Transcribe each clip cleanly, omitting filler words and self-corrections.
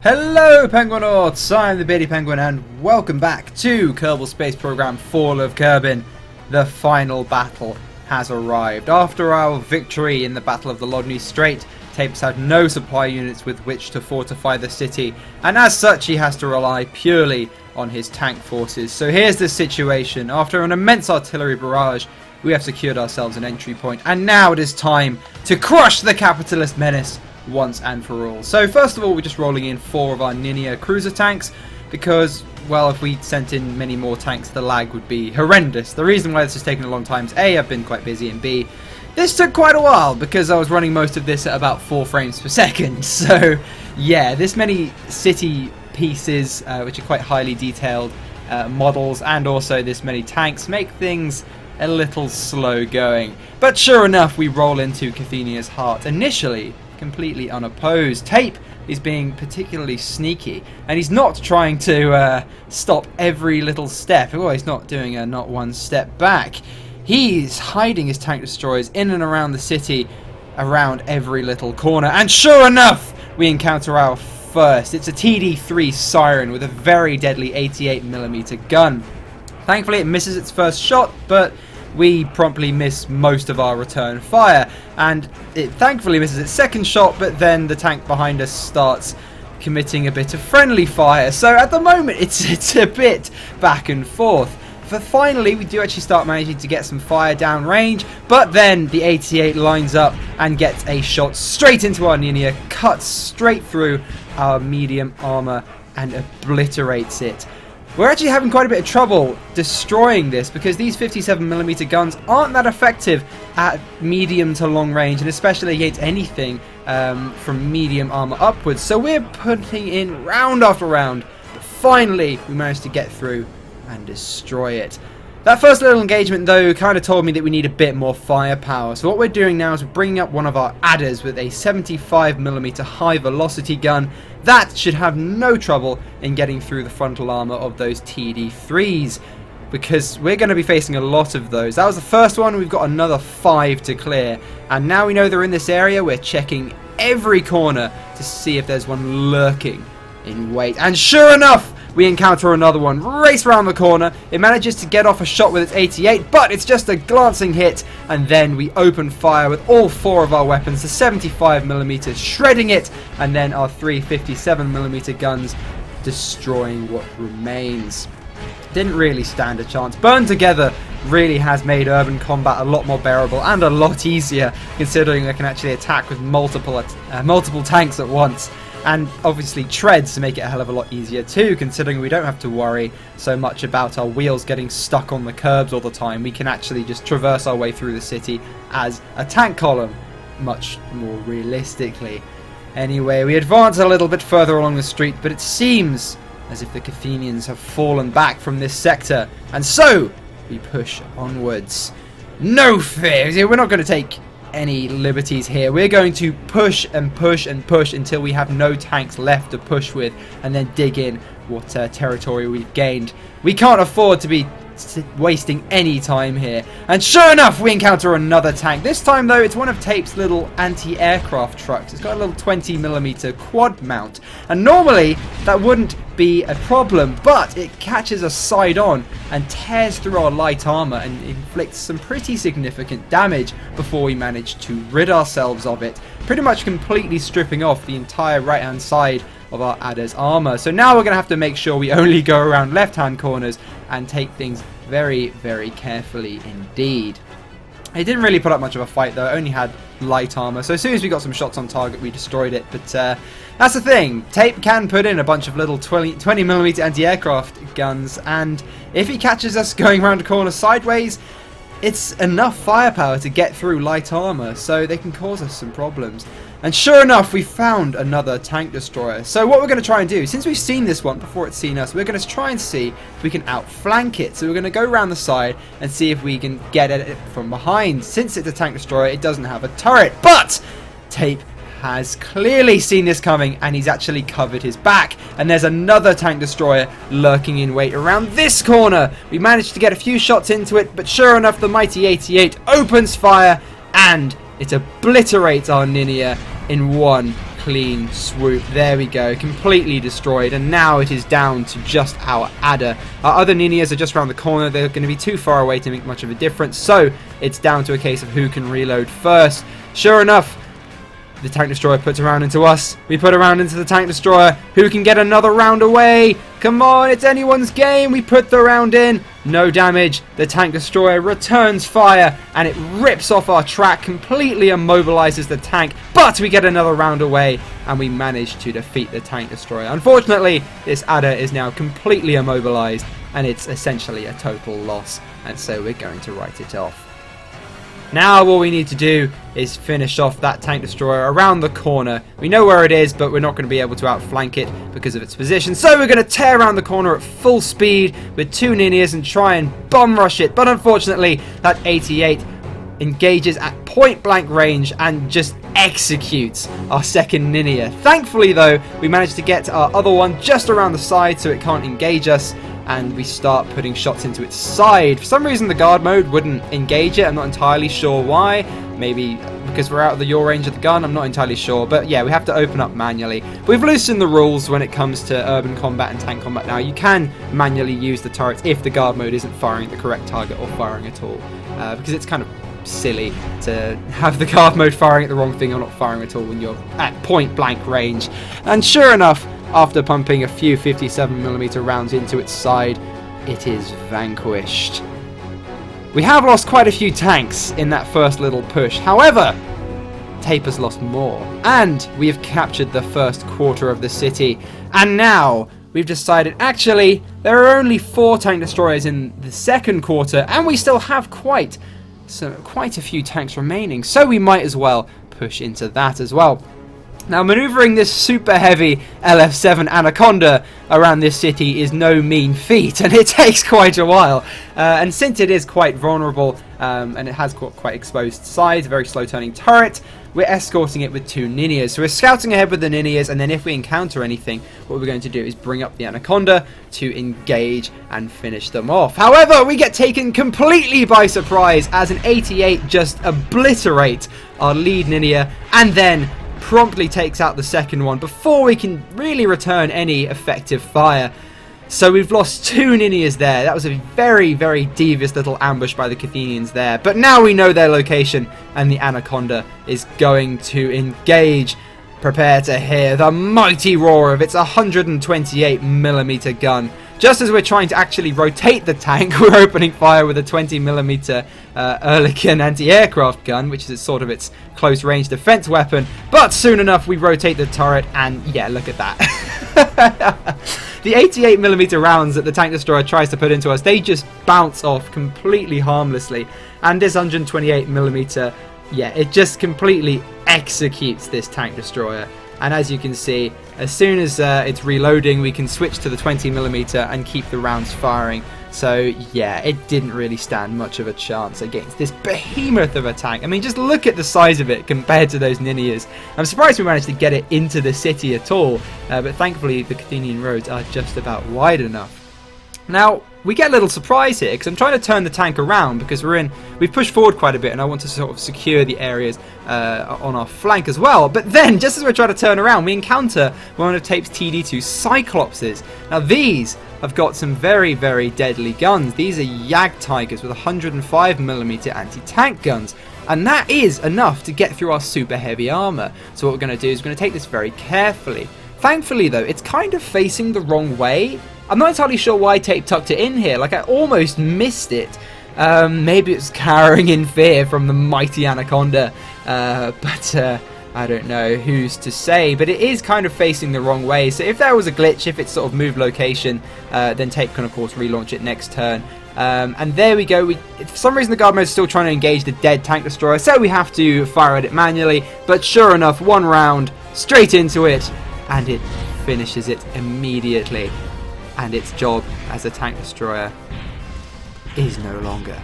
Hello Penguinauts, I'm the Beardy Penguin and welcome back to Kerbal Space Program Fall of Kerbin. The final battle has arrived. After our victory in the Battle of the Lodny Strait, Tapes had no supply units with which to fortify the city, and as such he has to rely purely on his tank forces. So here's the situation. After an immense artillery barrage, we have secured ourselves an entry point, and now it is time to crush the capitalist menace once and for all. So first of all, we're just rolling in 4 of our Ninja cruiser tanks because, well, if we sent in many more tanks, the lag would be horrendous. The reason why this has taken a long time is A, I've been quite busy, and B, this took quite a while because I was running most of this at about 4 frames per second. So yeah, this many city pieces, which are quite highly detailed models, and also this many tanks make things a little slow going. But sure enough, we roll into Kerthenia's heart initially completely unopposed. Tape is being particularly sneaky, and he's not trying to stop every little step. Well, he's not doing a not one step back. He's hiding his tank destroyers in and around the city, around every little corner, and sure enough, we encounter our first. It's a TD3 Siren with a very deadly 88mm gun. Thankfully it misses its first shot, but we promptly miss most of our return fire, and it thankfully misses its second shot, but then the tank behind us starts committing a bit of friendly fire. So at the moment it's a bit back and forth. But finally we do actually start managing to get some fire down range, but then the 88 lines up and gets a shot straight into our Ninja, cuts straight through our medium armor and obliterates it. We're actually having quite a bit of trouble destroying this because these 57mm guns aren't that effective at medium to long range, and especially against anything from medium armor upwards. So we're putting in round after round, but finally we managed to get through and destroy it. That first little engagement though kind of told me that we need a bit more firepower. So what we're doing now is we're bringing up one of our adders with a 75mm high velocity gun. That should have no trouble in getting through the frontal armor of those TD3s, because we're going to be facing a lot of those. That was the first one. We've got another 5 to clear, and now we know they're in this area. We're checking every corner to see if there's one lurking in wait, and sure enough, we encounter another one, race around the corner. It manages to get off a shot with its 88, but it's just a glancing hit, and then we open fire with all 4 of our weapons, the 75mm shredding it, and then our 3 57mm guns destroying what remains. Didn't really stand a chance. Burn Together really has made urban combat a lot more bearable and a lot easier, considering I can actually attack with multiple tanks at once. And obviously treads to make it a hell of a lot easier too, considering we don't have to worry so much about our wheels getting stuck on the curbs all the time. We can actually just traverse our way through the city as a tank column, much more realistically. Anyway, we advance a little bit further along the street, but it seems as if the Kerthenians have fallen back from this sector, and so we push onwards. No fear, we're not going to take any liberties here. We're going to push and push and push until we have no tanks left to push with, and then dig in what territory we've gained. We can't afford to be wasting any time here, and sure enough we encounter another tank. This time though it's one of Tape's little anti-aircraft trucks. It's got a little 20mm quad mount, and normally that wouldn't be a problem, but it catches us side on and tears through our light armor and inflicts some pretty significant damage before we manage to rid ourselves of it, pretty much completely stripping off the entire right hand side of our adder's armor. So now we're going to have to make sure we only go around left hand corners and take things very, very carefully indeed. It didn't really put up much of a fight though, it only had light armor, so as soon as we got some shots on target we destroyed it. But that's the thing, Tape can put in a bunch of little 20mm anti-aircraft guns, and if he catches us going around a corner sideways, it's enough firepower to get through light armor, so they can cause us some problems. And sure enough, we found another tank destroyer. So what we're going to try and do, since we've seen this one before it's seen us, we're going to try and see if we can outflank it. So we're going to go around the side and see if we can get at it from behind. Since it's a tank destroyer, it doesn't have a turret, but Tape has clearly seen this coming, and he's actually covered his back, and there's another tank destroyer lurking in wait around this corner. We managed to get a few shots into it, but sure enough the mighty 88 opens fire and it obliterates our Ninja in one clean swoop. There we go, completely destroyed, and now it is down to just our adder. Our other Ninias are just around the corner. They're going to be too far away to make much of a difference, so it's down to a case of who can reload first. Sure enough, the tank destroyer puts a round into us. We put a round into the tank destroyer. Who can get another round away? Come on, it's anyone's game. We put the round in. No damage. The tank destroyer returns fire and it rips off our track, completely immobilizes the tank. But we get another round away and we manage to defeat the tank destroyer. Unfortunately, this adder is now completely immobilized and it's essentially a total loss. And so we're going to write it off. Now all we need to do is finish off that tank destroyer around the corner. We know where it is, but we're not going to be able to outflank it because of its position. So we're going to tear around the corner at full speed with 2 Ninias and try and bomb rush it. But unfortunately, that 88 engages at point blank range and just executes our second Ninia. Thankfully though, we managed to get our other one just around the side so it can't engage us, and we start putting shots into its side. For some reason the guard mode wouldn't engage it. I'm not entirely sure why. Maybe because we're out of the yaw range of the gun, I'm not entirely sure. But yeah, we have to open up manually. We've loosened the rules when it comes to urban combat and tank combat now. You can manually use the turrets if the guard mode isn't firing the correct target or firing at all. Because it's kind of silly to have the guard mode firing at the wrong thing or not firing at all when you're at point blank range. And sure enough, after pumping a few 57mm rounds into its side, it is vanquished. We have lost quite a few tanks in that first little push. However, Tape has lost more. And we have captured the first quarter of the city. And now we've decided, actually, there are only 4 tank destroyers in the second quarter, and we still have quite a few tanks remaining. So we might as well push into that as well. Now, maneuvering this super heavy LF7 Anaconda around this city is no mean feat, and it takes quite a while. And since it is quite vulnerable and it has got quite exposed sides, very slow turning turret, we're escorting it with 2 Ninias. So we're scouting ahead with the Ninias, and then if we encounter anything, what we're going to do is bring up the Anaconda to engage and finish them off. However, we get taken completely by surprise as an 88 just obliterates our lead Ninia, and then promptly takes out the second one before we can really return any effective fire. So we've lost 2 Ninias there. That was a very, very devious little ambush by the Kerthenians there. But now we know their location, and the Anaconda is going to engage. Prepare to hear the mighty roar of its 128mm gun. Just as we're trying to actually rotate the tank, we're opening fire with a 20mm Ehrlichen anti-aircraft gun, which is sort of its close-range defense weapon. But soon enough, we rotate the turret, and yeah, look at that. The 88mm rounds that the tank destroyer tries to put into us, they just bounce off completely harmlessly. And this 128mm, yeah, it just completely executes this tank destroyer. And as you can see, as soon as it's reloading, we can switch to the 20mm and keep the rounds firing. So yeah, it didn't really stand much of a chance against this behemoth of a tank. I mean, just look at the size of it compared to those Ninias. I'm surprised we managed to get it into the city at all, but thankfully the Kerthenian roads are just about wide enough. Now, we get a little surprise here because I'm trying to turn the tank around because we've pushed forward quite a bit and I want to sort of secure the areas on our flank as well. But then, just as we're trying to turn around, we encounter one of Tape's TD2 Cyclopses. Now, these have got some very, very deadly guns. These are Jag Tigers with 105mm anti-tank guns. And that is enough to get through our super heavy armor. So what we're going to do is we're going to take this very carefully. Thankfully, though, it's kind of facing the wrong way. I'm not entirely sure why Tape tucked it in here. Like, I almost missed it. Maybe it's cowering in fear from the mighty Anaconda. But I don't know who's to say. But it is kind of facing the wrong way. So if there was a glitch, if it's sort of moved location, then Tape can, of course, relaunch it next turn. And there we go. For some reason, the guard mode is still trying to engage the dead tank destroyer. So we have to fire at it manually. But sure enough, one round straight into it. And it finishes it immediately. And its job as a tank destroyer is no longer.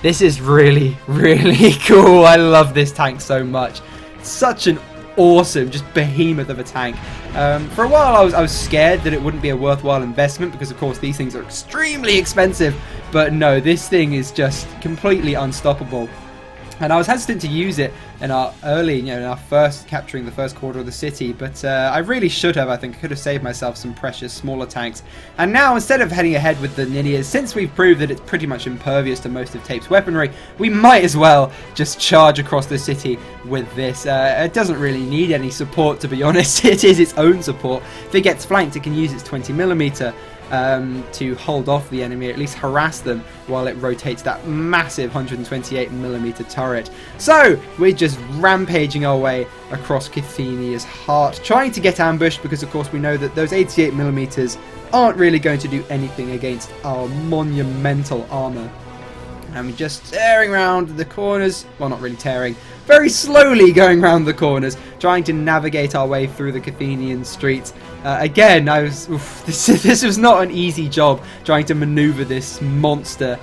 This is really, really cool. I love this tank so much. Such an awesome, just behemoth of a tank. For a while I was scared that it wouldn't be a worthwhile investment because of course these things are extremely expensive. But no, this thing is just completely unstoppable. And I was hesitant to use it in our early, in our first capturing the first quarter of the city, but I really should have. I think I could have saved myself some precious smaller tanks. And now, instead of heading ahead with the Ninias, since we've proved that it's pretty much impervious to most of Tape's weaponry, we might as well just charge across the city with this. It doesn't really need any support, to be honest. It is its own support. If it gets flanked, it can use its 20mm. To hold off the enemy, or at least harass them while it rotates that massive 128mm turret. So we're just rampaging our way across Kerthenia's heart, trying to get ambushed, because of course we know that those 88mm aren't really going to do anything against our monumental armor. And we're just tearing around the corners, well, not really tearing, very slowly going around the corners, trying to navigate our way through the Kerthenian streets. Again, this was not an easy job trying to maneuver this monster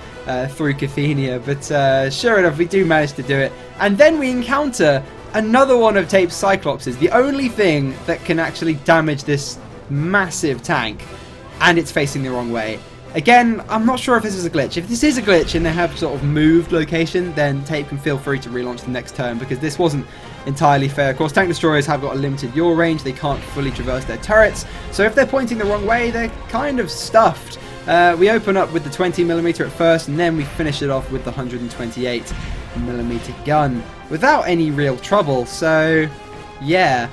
through Kerthenia, but sure enough, we do manage to do it. And then we encounter another one of Tape's Cyclopses, the only thing that can actually damage this massive tank, and it's facing the wrong way. Again, I'm not sure if this is a glitch. If this is a glitch and they have sort of moved location, then Tape can feel free to relaunch the next turn, because this wasn't entirely fair. Of course, tank destroyers have got a limited yaw range. They can't fully traverse their turrets. So if they're pointing the wrong way, they're kind of stuffed. We open up with the 20mm at first, and then we finish it off with the 128mm gun without any real trouble. So, yeah.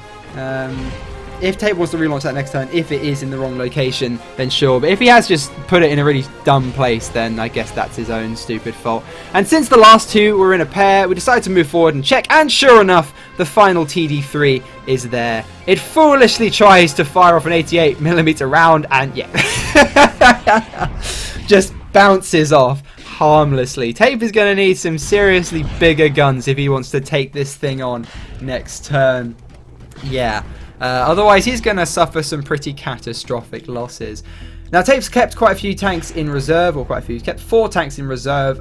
If Tape wants to relaunch that next turn, if it is in the wrong location, then sure. But if he has just put it in a really dumb place, then I guess that's his own stupid fault. And since the last two were in a pair, we decided to move forward and check. And sure enough, the final TD3 is there. It foolishly tries to fire off an 88mm round, and yeah, just bounces off harmlessly. Tape is going to need some seriously bigger guns if he wants to take this thing on next turn. Yeah. Otherwise, he's going to suffer some pretty catastrophic losses. Now, Tape's kept quite a few tanks in reserve, or quite a few. He's kept 4 tanks in reserve,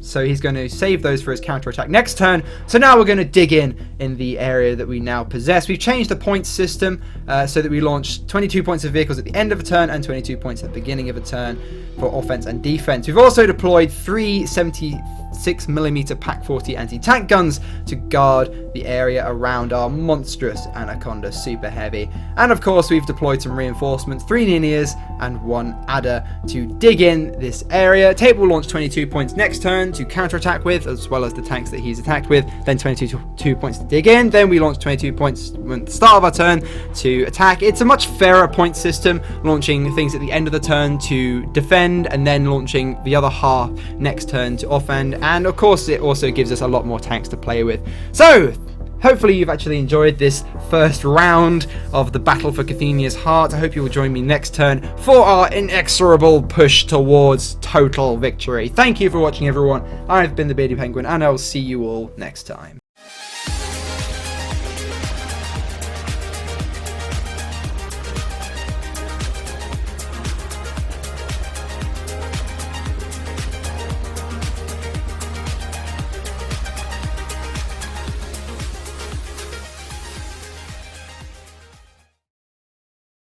so he's going to save those for his counterattack next turn. So now we're going to dig in the area that we now possess. We've changed the points system so that we launch 22 points of vehicles at the end of a turn and 22 points at the beginning of a turn for offense and defense. We've also deployed 3 76mm Pack 40 anti-tank guns to guard the area around our monstrous Anaconda Super Heavy. And of course, we've deployed some reinforcements, 3 Ninias and 1 Adder to dig in this area. Tape will launch 22 points next turn to counterattack with, as well as the tanks that he's attacked with, then 22 points to dig in, then we launch 22 points at the start of our turn to attack. It's a much fairer point system, launching things at the end of the turn to defend, and then launching the other half next turn to offend, and of course it also gives us a lot more tanks to play with. So hopefully you've actually enjoyed this first round of the battle for Kerthenia's heart. I hope you will join me next turn for our inexorable push towards total victory. Thank you for watching, everyone. I've been the Beardy Penguin, and I'll see you all next time.